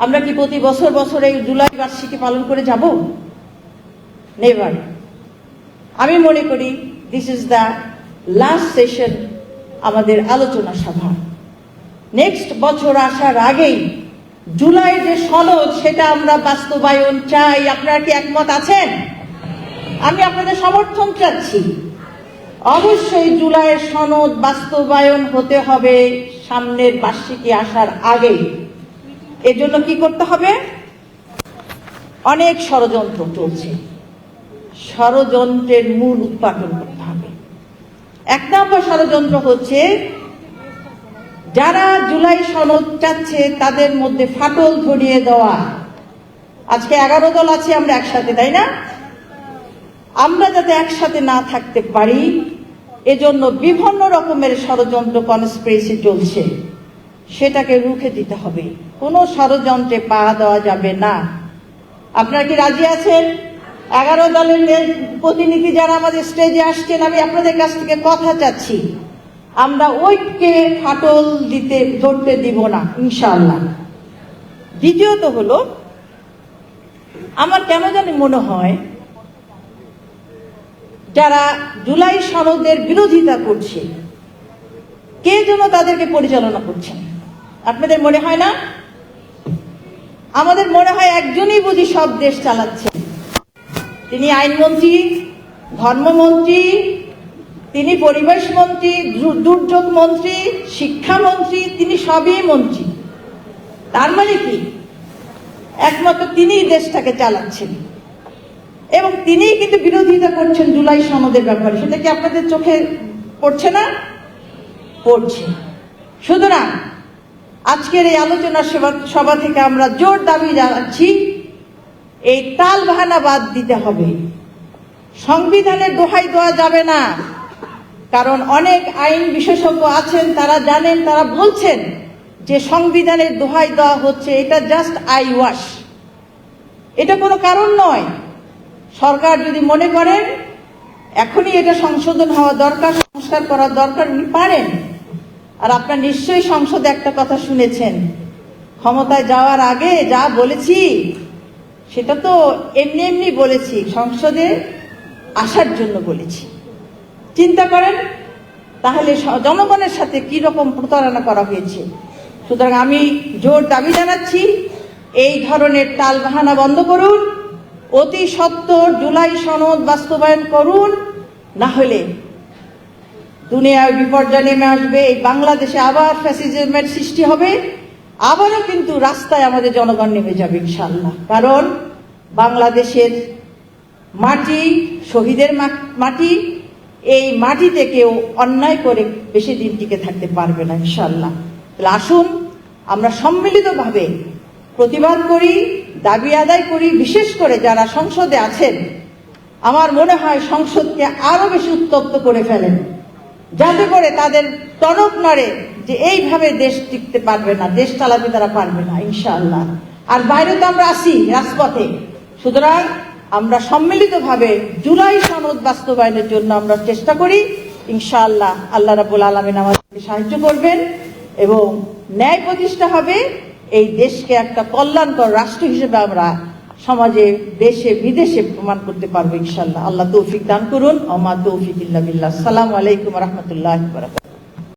আমরা কি প্রতি বছর বছর এই জুলাই বার্ষিকী পালন করে যাব? নেভার। আমি মনে করি this is the last session আমাদের আলোচনা সভা। নেক্সট বছর আসার আগেই জুলাই যে সনদ সেটা আমরা বাস্তবায়ন চাই। আপনারা কি একমত আছেন? আমি আপনাদের সমর্থন চাচ্ছি। অবশ্যই জুলাইয়ের সনদ বাস্তবায়ন হতে হবে সামনের বার্ষিকী আসার আগেই। এজন্য কি করতে হবে? অনেক ষড়যন্ত্র চলছে, ষড়যন্ত্রের মূল উৎপাদন করতে হবে। 1 নম্বর ষড়যন্ত্র হচ্ছে যারা জুলাই সনদ চাচ্ছে তাদের মধ্যে ফাটল ধরিয়ে দেওয়া। আজকে 11 দল আছে আমরা একসাথে, তাই না? আমরা যাতে একসাথে না থাকতে পারি এজন্য বিভিন্ন রকমের ষড়যন্ত্র কনস্পিরেসি চলছে, সেটাকে রুখে দিতে হবে। কোনো ষড়যন্ত্রে পা দেওয়া যাবে না। আপনারা কি রাজি আছেন? 11 দলের প্রতিনিধি যারা আমাদের স্টেজে আসছেন, আমি আপনাদের কাছ থেকে কথা চাচ্ছি, আমরা ঐক্যে ফাটল ধরতে দিব না ইনশাআল্লাহ। দ্বিতীয়ত হলো, আমার কেন জানি মনে হয় যারা জুলাই সনদের বিরোধিতা করছে কে যেন তাদেরকে পরিচালনা করছেন। আপনাদের মনে হয় না? আমাদের মনে হয় একজনই বুঝি সব দেশ চালাচ্ছেন। তিনি আইনমন্ত্রী, ধর্মমন্ত্রী, তিনি পরিবেশ মন্ত্রী, দুর্যোগ মন্ত্রী, শিক্ষামন্ত্রী, তিনি সবই মন্ত্রী। তার মানে কি একমাত্র তিনিই দেশটাকে চালাচ্ছেন এবং তিনিই কিন্তু বিরোধিতা করছেন জুলাই সনদের ব্যাপারে। সেটা কি আপনাদের চোখে পড়ছে না? পড়ছে। সুতরাং আজকের এই আলোচনা সভা থেকে আমরা জোর দাবি জানাচ্ছি, এই তাল বাহানা বাদ দিতে হবে। সংবিধানের দোহাই দেওয়া যাবে না, কারণ অনেক আইন বিশেষজ্ঞ আছেন, তারা জানেন, তারা বলছেন যে সংবিধানের দোহাই দেওয়া হচ্ছে, এটা জাস্ট আই ওয়াশ, এটা কোনো কারণ নয়। সরকার যদি মনে করেন এখনই এটা সংশোধন হওয়া দরকার, সংস্কার করা দরকার, উনি পারেন। আর আপনার নিশ্চয়ই সংসদে একটা কথা শুনেছেন, ক্ষমতায় যাওয়ার আগে যা বলেছি সেটা তো এমনি এমনি বলেছি, সংসদে আসার জন্য বলেছি। চিন্তা করেন তাহলে জনগণের সাথে কি রকম প্রতারণা করা হয়েছে। সুতরাং আমি জোর দাবি জানাচ্ছি, এই ধরনের টালবাহানা বন্ধ করুন, অতি সত্বর জুলাই সনদ বাস্তবায়ন করুন, না হলে দুনিয়ায় বিপর্যয় নেমে আসবে। এই বাংলাদেশে আবার ফ্যাসিজমের সৃষ্টি হবে, আবারও কিন্তু রাস্তায় আমাদের জনগণ নেমে যাবে ইনশাআল্লাহ। কারণ বাংলাদেশের মাটি শহীদের মাটি, এই মাটিতে কেউ অন্যায় করে বেশি দিন টিকে থাকতে পারবে না ইনশাআল্লাহ। তাহলে আসুন আমরা সম্মিলিতভাবে প্রতিবাদ করি, দাবি আদায় করি। বিশেষ করে যারা সংসদে আছেন, আমার মনে হয় সংসদকে আরো বেশি উত্তপ্ত করে ফেলেন, যাতে করে তাদের টনক নড়ে যে এইভাবে দেশ টিকতে পারবে না, দেশ চালাতে তারা পারবে না ইনশাআল্লাহ। আর বাইরে তো আমরা আসি রাজপথে। সুতরাং আমরা সম্মিলিতভাবে জুলাই সনদ বাস্তবায়নের জন্য আমরা চেষ্টা করি ইনশাআল্লাহ। আল্লাহ রাব্বুল আলামিন আমাদেরকে সাহায্য করবেন এবং ন্যায় প্রতিষ্ঠা হবে। এই দেশকে একটা কল্যাণকর রাষ্ট্র হিসেবে আমরা সমাজে, দেশে, বিদেশে প্রমাণ করতে পারবো ইনশাআল্লাহ। আল্লাহ তৌফিক দান করুন। ওমা তৌফিক ইল্লা বিল্লাহ। আসসালামু আলাইকুম ওয়া রাহমাতুল্লাহি ওয়া বারাকাতুহু।